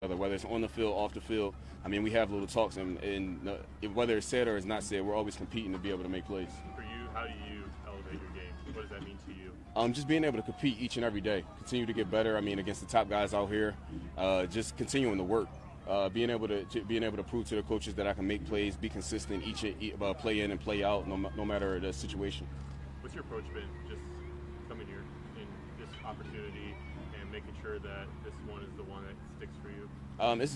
whether it's on the field, off the field. I mean, we have little talks, and whether it's said or it's not said, we're always competing to be able to make plays. For you, how do you elevate your game? What does that mean to you? Just being able to compete each and every day, continue to get better. I mean, against the top guys out here, just continuing to work, being able to prove to the coaches that I can make plays, be consistent each play in and play out, no matter the situation. What's your approach been just coming here in this opportunity and making sure that this one is the one that sticks for you?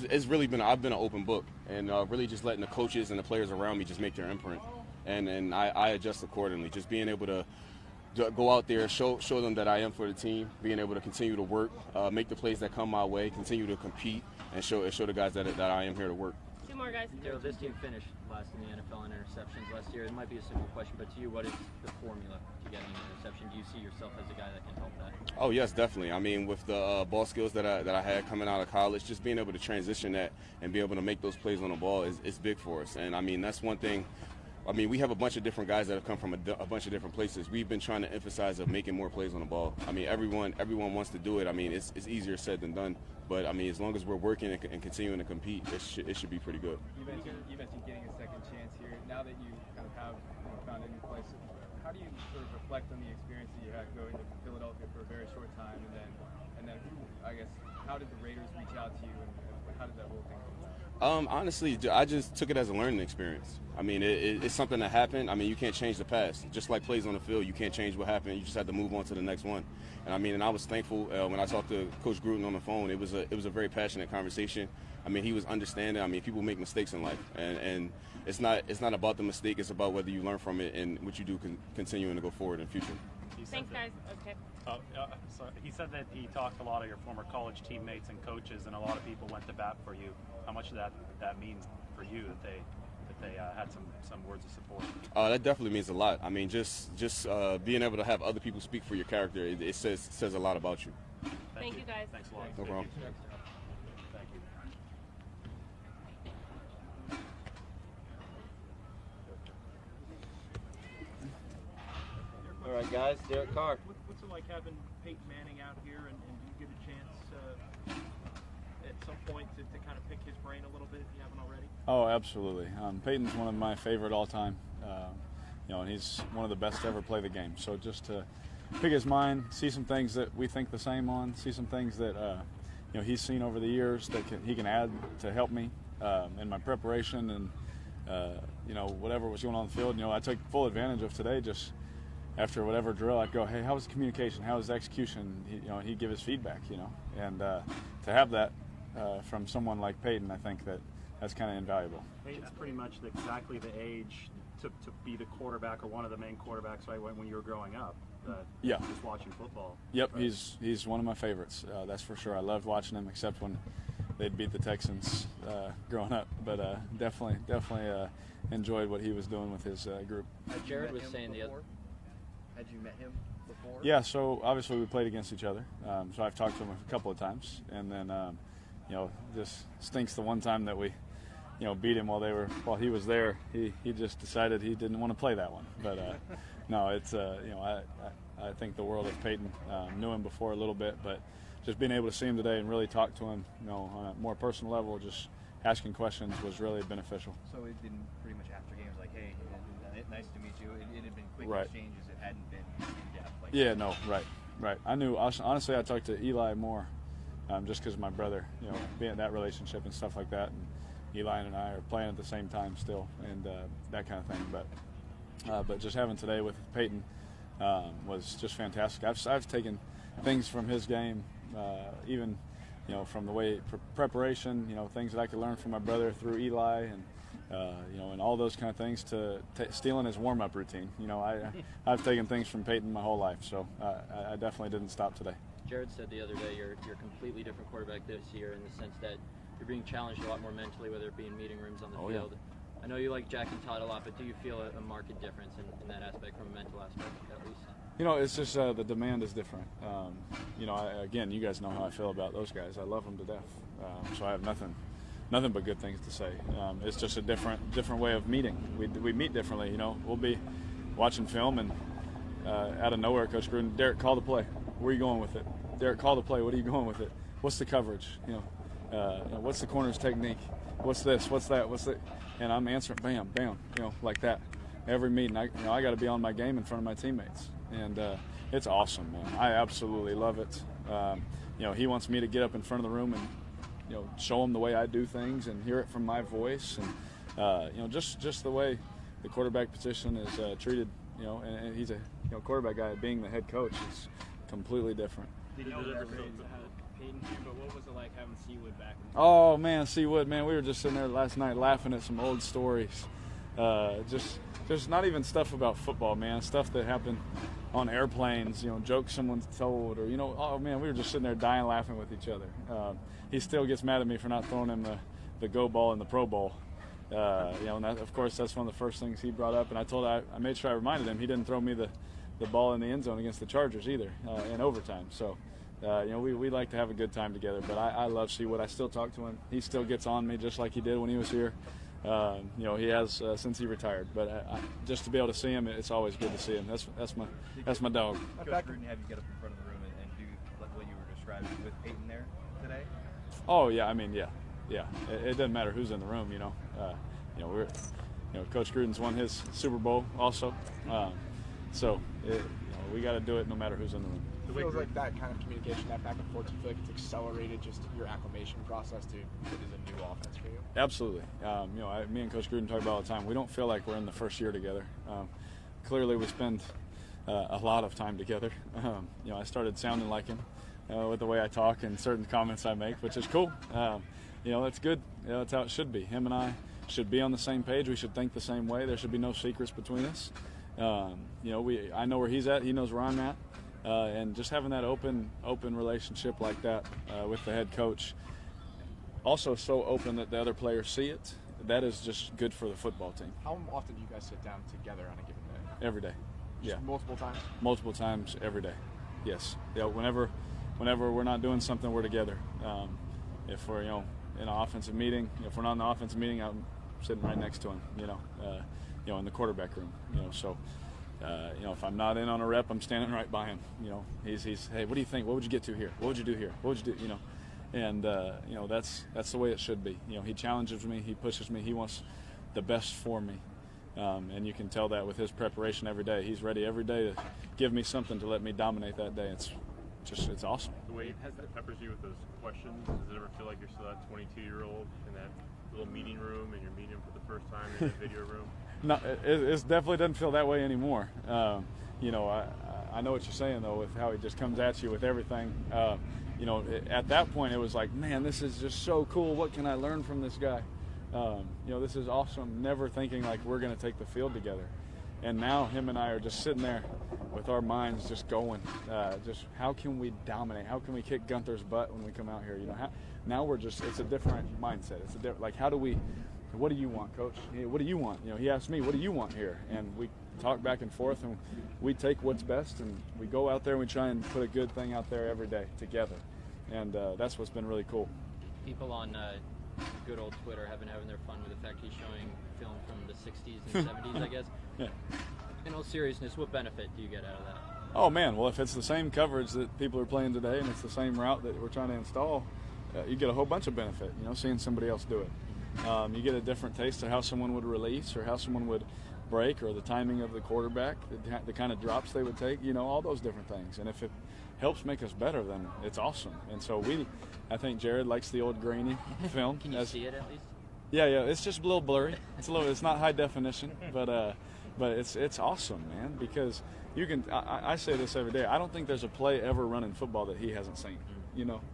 It's really been I've been an open book, and really just letting the coaches and the players around me just make their imprint, and I adjust accordingly. Just being able to go out there, show them that I am for the team, being able to continue to work, make the plays that come my way, continue to compete, and show the guys that I am here to work. Two more guys. Daryl, this team finished last in the NFL in interceptions last year. It might be a simple question, but to you, what is the formula to getting an interception? Do you see yourself as a guy that can help that? Oh yes, definitely. I mean, with the ball skills that I had coming out of college, just being able to transition that and be able to make those plays on the ball is big for us. And I mean, that's one thing. I mean, we have a bunch of different guys that have come from a bunch of different places. We've been trying to emphasize of making more plays on the ball. I mean, everyone wants to do it. I mean, it's easier said than done. But I mean, as long as we're working and continuing to compete, it should be pretty good. You mentioned getting a second chance here. Now that you kind of have found a new place, how do you sort of reflect on the experience that you had going to Philadelphia for a very short time, and then I guess how did the Raiders reach out to you, and how did that whole thing go? Honestly, I just took it as a learning experience. I mean, it's something that happened. I mean, you can't change the past. Just like plays on the field, you can't change what happened. You just have to move on to the next one. And I mean, and I was thankful when I talked to Coach Gruden on the phone. It was a very passionate conversation. I mean, he was understanding. I mean, people make mistakes in life, and it's not about the mistake. It's about whether you learn from it and what you do continuing to go forward in the future. Thanks, guys. Okay. So he said that he talked to a lot of your former college teammates and coaches, and a lot of people went to bat for you. How much did that mean for you that they had some words of support? That definitely means a lot. I mean, just being able to have other people speak for your character, it says a lot about you. Thank you, guys. Thanks a lot. No problem. Thank you. All right, guys. Derek Carr. What's it like having Peyton Manning out here, and do you get a chance at some point to kind of pick his brain a little bit if you haven't already? Oh, absolutely. Peyton's one of my favorite all time. And he's one of the best to ever play the game. So just to pick his mind, see some things that we think the same on, see some things that he's seen over the years that he can add to help me in my preparation and whatever was going on the field. I took full advantage of today. Just after whatever drill, I'd go, hey, how was the communication? How was the execution? He'd give his feedback. And to have that from someone like Peyton, I think that's kind of invaluable. Peyton's pretty much exactly the age to be the quarterback or one of the main quarterbacks, right, when you were growing up. Yeah. Just watching football. Yep, right? he's one of my favorites. That's for sure. I loved watching him, except when they'd beat the Texans growing up. But definitely enjoyed what he was doing with his group. Jared was saying the other. Had you met him before? Yeah, so obviously we played against each other. So I've talked to him a couple of times, and then just stinks the one time that we beat him while he was there. He just decided he didn't want to play that one. But no, it's I think the world of Peyton. Knew him before a little bit, but just being able to see him today and really talk to him, on a more personal level, just asking questions was really beneficial. So it didn't pretty much after games like, hey, nice to meet you. It had been quick Right. exchanges. It hadn't been in depth. Like Yeah, no, right. I knew honestly. I talked to Eli more, just because of my brother, being that relationship and stuff like that. And Eli and I are playing at the same time still, and that kind of thing. But just having today with Peyton was just fantastic. I've taken things from his game, even from the way preparation, things that I could learn from my brother through Eli, and and all those kind of things to stealing his warm-up routine. I've taken things from Peyton my whole life, so I definitely didn't stop today. Jared said the other day you're a completely different quarterback this year in the sense that you're being challenged a lot more mentally, whether it be in meeting rooms on the field. Yeah. I know you like Jack and Todd a lot, but do you feel a marked difference in that aspect from a mental aspect at least? It's just the demand is different. Again, you guys know how I feel about those guys. I love them to death, so I have nothing but good things to say. It's just a different way of meeting. We meet differently. We'll be watching film and out of nowhere, Coach Gruden, Derek, call the play. Where are you going with it? Derek, call the play. What are you going with it? What's the coverage? what's the corner's technique? What's this? What's that? What's that? And I'm answering, bam, bam, like that. Every meeting, I got to be on my game in front of my teammates, and it's awesome, man. I absolutely love it. He wants me to get up in front of the room and show him the way I do things and hear it from my voice, and just the way the quarterback position is treated. And he's a quarterback guy. Being the head coach is completely different. Did you ever Peyton too, but what was it like having Seawood back? Oh man, Seawood, man, we were just sitting there last night laughing at some old stories. Just not even stuff about football, man. Stuff that happened on airplanes, jokes someone's told, or oh man, we were just sitting there dying laughing with each other. He still gets mad at me for not throwing him the go ball in the Pro Bowl. And that, of course, that's one of the first things he brought up, and I made sure I reminded him he didn't throw me the ball in the end zone against the Chargers either in overtime. So. We like to have a good time together, but I love Seawood. I still talk to him. He still gets on me just like he did when he was here. He has since he retired. But just to be able to see him, it's always good to see him. That's my dog. Coach Gruden have you get up in front of the room and do like what you were describing with Peyton there today? Oh yeah, I mean yeah. It doesn't matter who's in the room. We're Coach Gruden's won his Super Bowl also, so we got to do it no matter who's in the room. It feels like that kind of communication, that back and forth, do you feel like it's accelerated just your acclimation process to what is a new offense for you? Absolutely. Me and Coach Gruden talk about all the time. We don't feel like we're in the first year together. Clearly we spend a lot of time together. I started sounding like him with the way I talk and certain comments I make, which is cool. That's good. That's how it should be. Him and I should be on the same page. We should think the same way. There should be no secrets between us. I know where he's at. He knows where I'm at. And just having that open relationship like that with the head coach, also so open that the other players see it, that is just good for the football team. How often do you guys sit down together on a given day? Every day. Just yeah. Multiple times? Multiple times every day. Yes. Whenever we're not doing something, we're together. If we're in an offensive meeting, if we're not in the offensive meeting, I'm sitting right next to him. In the quarterback room. So. If I'm not in on a rep, I'm standing right by him. He's hey, what do you think? What would you get to here? What would you do here? What would you do? And that's the way it should be. He challenges me, he pushes me, he wants the best for me, and you can tell that with his preparation every day. He's ready every day to give me something to let me dominate that day. It's awesome. The way it peppers you with those questions, does it ever feel like you're still that 22-year-old in that little meeting room and you're meeting him for the first time in the video room? No, it definitely doesn't feel that way anymore. I know what you're saying, though, with how he just comes at you with everything. At that point, it was like, man, this is just so cool. What can I learn from this guy? This is awesome. Never thinking like we're going to take the field together. And now him and I are just sitting there with our minds just going. Just how can we dominate? How can we kick Gunther's butt when we come out here? Now it's a different mindset. It's a different, like, how do we – what do you want, Coach? What do you want? He asked me, what do you want here? And we talk back and forth, and we take what's best, and we go out there and we try and put a good thing out there every day together. And that's what's been really cool. People on good old Twitter have been having their fun with the fact he's showing film from the 60s and 70s, I guess. Yeah. In all seriousness, what benefit do you get out of that? Oh, man, well, if it's the same coverage that people are playing today and it's the same route that we're trying to install, you get a whole bunch of benefit, seeing somebody else do it. You get a different taste of how someone would release or how someone would break or the timing of the quarterback, the kind of drops they would take, all those different things. And if it helps make us better, then it's awesome. And so I think Jared likes the old grainy film. Can you see it at least? Yeah, it's just a little blurry. It's not high definition, but it's awesome, man, because you can. I say this every day. I don't think there's a play ever run in football that he hasn't seen,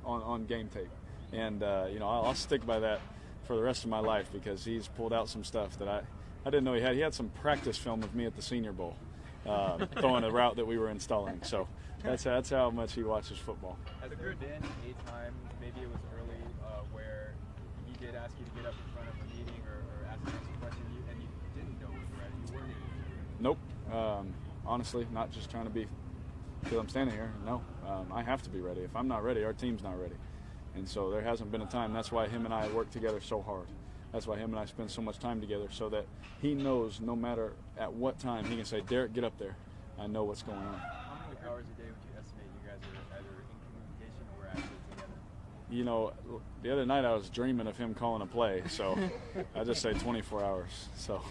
on game tape. And I'll stick by that for the rest of my life because he's pulled out some stuff that I didn't know he had. He had some practice film of me at the Senior Bowl, throwing a route that we were installing. So that's how much he watches football. Has there been a time, maybe it was early, where he did ask you to get up in front of a meeting or ask him some question and you didn't know when you were ready? You weren't even. Nope. Honestly, not just trying to be because I'm standing here. No, I have to be ready. If I'm not ready, our team's not ready. And so there hasn't been a time. That's why him and I work together so hard. That's why him and I spend so much time together so that he knows no matter at what time he can say, Derek, get up there. I know what's going on. How many hours a day would you estimate you guys are either in communication or actually together? you know, the other night I was dreaming of him calling a play, so I just say 24 hours. So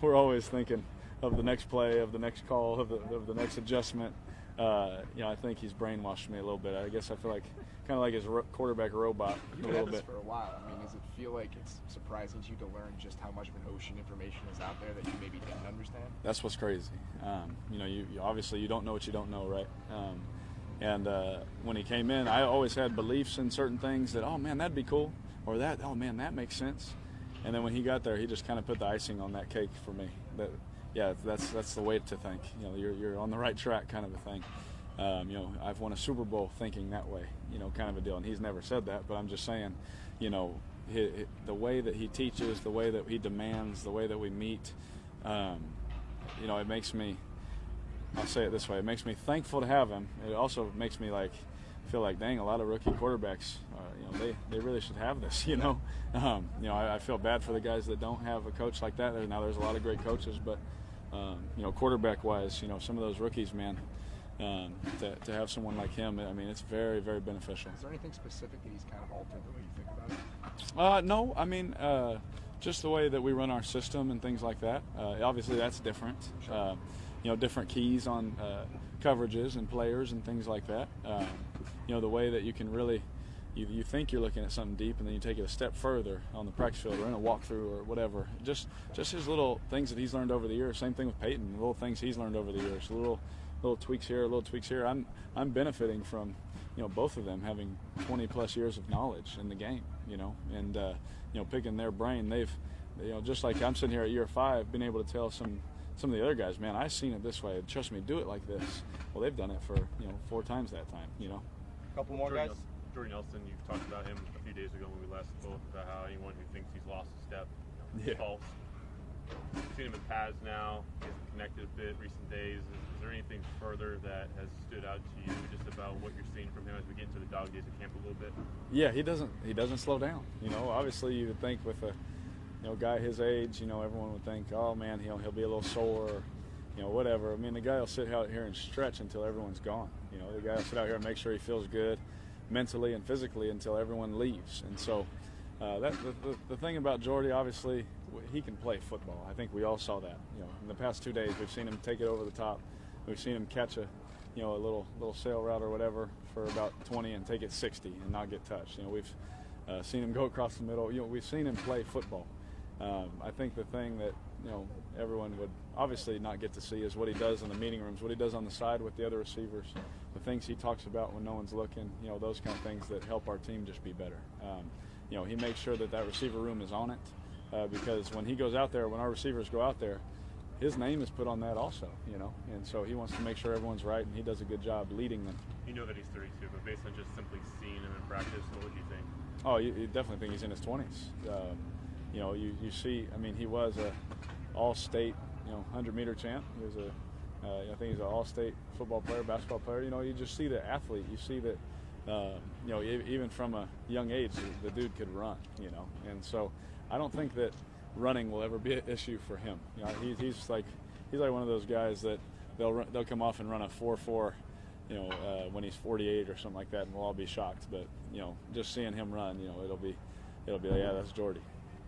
we're always thinking of the next play, of the next call, of the next adjustment. You know, I think he's brainwashed me a little bit. I guess I feel like kind of like his quarterback robot You've a been little at this bit. for a while. I mean, does it feel like it's surprising to you to learn just how much of an ocean information is out there that you maybe didn't understand? That's what's crazy. You know, you obviously you don't know what you don't know, right? And when he came in, I always had beliefs in certain things that, oh man, that'd be cool, or that, oh man, that makes sense. And then when he got there, he just kind of put the icing on that cake for me. That, yeah, that's the way to think. You know, you're on the right track, kind of a thing. You know, I've won a Super Bowl thinking that way, you know, kind of a deal. And he's never said that, but I'm just saying, you know, the way that he teaches, the way that he demands, the way that we meet, you know, it makes me, I'll say it this way, it makes me thankful to have him. It also makes me feel like, dang, a lot of rookie quarterbacks, you know, they really should have this, you know. You know, I feel bad for the guys that don't have a coach like that. Now there's a lot of great coaches, but, you know, quarterback-wise, you know, some of those rookies, man, to have someone like him, I mean, it's very, very beneficial. Is there anything specific that he's kind of altered the way you think about it? No, I mean, just the way that we run our system and things like that. Obviously, that's different. Sure. You know, different keys on coverages and players and things like that. You know, the way that you can really, you think you're looking at something deep, and then you take it a step further on the practice field or in a walkthrough or whatever. Just his little things that he's learned over the years. Same thing with Peyton. Little things he's learned over the years. Little tweaks here, little tweaks here. I'm benefiting from, you know, both of them having 20+ years of knowledge in the game. You know, and you know, picking their brain. They've, you know, just like I'm sitting here at year 5, been able to tell some of the other guys, man, I've seen it this way. Trust me, do it like this. Well, they've done it for, you know, 4 times that time. You know. Couple more guys. Jordan Nelson, you talked about him a few days ago when we last spoke about how anyone who thinks he's lost a step is false. You've seen him in pads now. He hasn't connected a bit recent days. Is there anything further that has stood out to you just about what you're seeing from him as we get into the dog days of camp a little bit? Yeah, he doesn't slow down. You know, obviously you would think with a, you know, guy his age, you know, everyone would think, oh man, he'll be a little sore, or, you know, whatever. I mean, the guy will sit out here and stretch until everyone's gone. You know, the guy will sit out here and make sure he feels good mentally and physically until everyone leaves. And so the thing about Jordy, obviously, he can play football. I think we all saw that. You know, in the past 2 days, we've seen him take it over the top. We've seen him catch a little sail route or whatever for about 20 and take it 60 and not get touched. You know, we've seen him go across the middle. You know, we've seen him play football. I think the thing that, you know, everyone would obviously not get to see is what he does in the meeting rooms, what he does on the side with the other receivers, the things he talks about when no one's looking, you know, those kind of things that help our team just be better. You know, he makes sure that receiver room is on it, because when he goes out there, when our receivers go out there, his name is put on that also, you know, and so he wants to make sure everyone's right, and he does a good job leading them. You know that he's 32, but based on just simply seeing him in practice, what would you think? Oh, you definitely think he's in his 20s. You know, you see, I mean, he was a all-state, you know, 100-meter champ. He was I think he's an all-state football player, basketball player. You know, you just see the athlete. You see that, you know, even from a young age, the dude could run, you know. And so I don't think that running will ever be an issue for him. You know, he's like one of those guys that they'll come off and run a 4.4, you know, when he's 48 or something like that, and we'll all be shocked. But, you know, just seeing him run, you know, it'll be like, yeah, that's Jordy.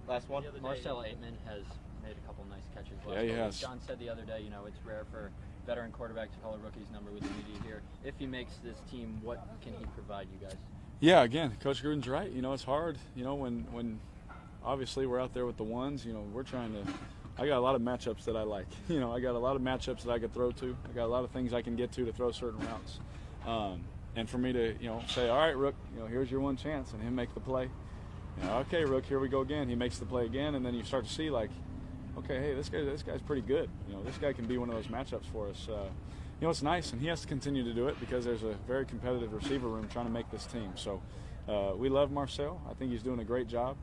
Last one. Marcel Aitman has made a couple nice catches last Yeah, he week. has. John said the other day, you know, it's rare for a veteran quarterback to call a rookie's number with the media here. If he makes this team, what can he provide you guys? Yeah, again, Coach Gruden's right. You know, it's hard. You know, when obviously we're out there with the ones, you know, we're trying to – I got a lot of matchups that I like. You know, I got a lot of matchups that I could throw to. I got a lot of things I can get to throw certain routes. And for me to, you know, say, all right, Rook, you know, here's your one chance, and him make the play. You know, okay, Rook, here we go again. He makes the play again, and then you start to see, like, okay, hey, this guy's pretty good. You know, this guy can be one of those matchups for us. You know, it's nice, and he has to continue to do it because there's a very competitive receiver room trying to make this team. So we love Marcel. I think he's doing a great job.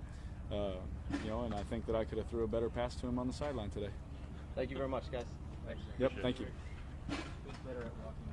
You know, and I think that I could have threw a better pass to him on the sideline today. Thank you very much, guys. Thanks. Yep, thank you. Who's better at walking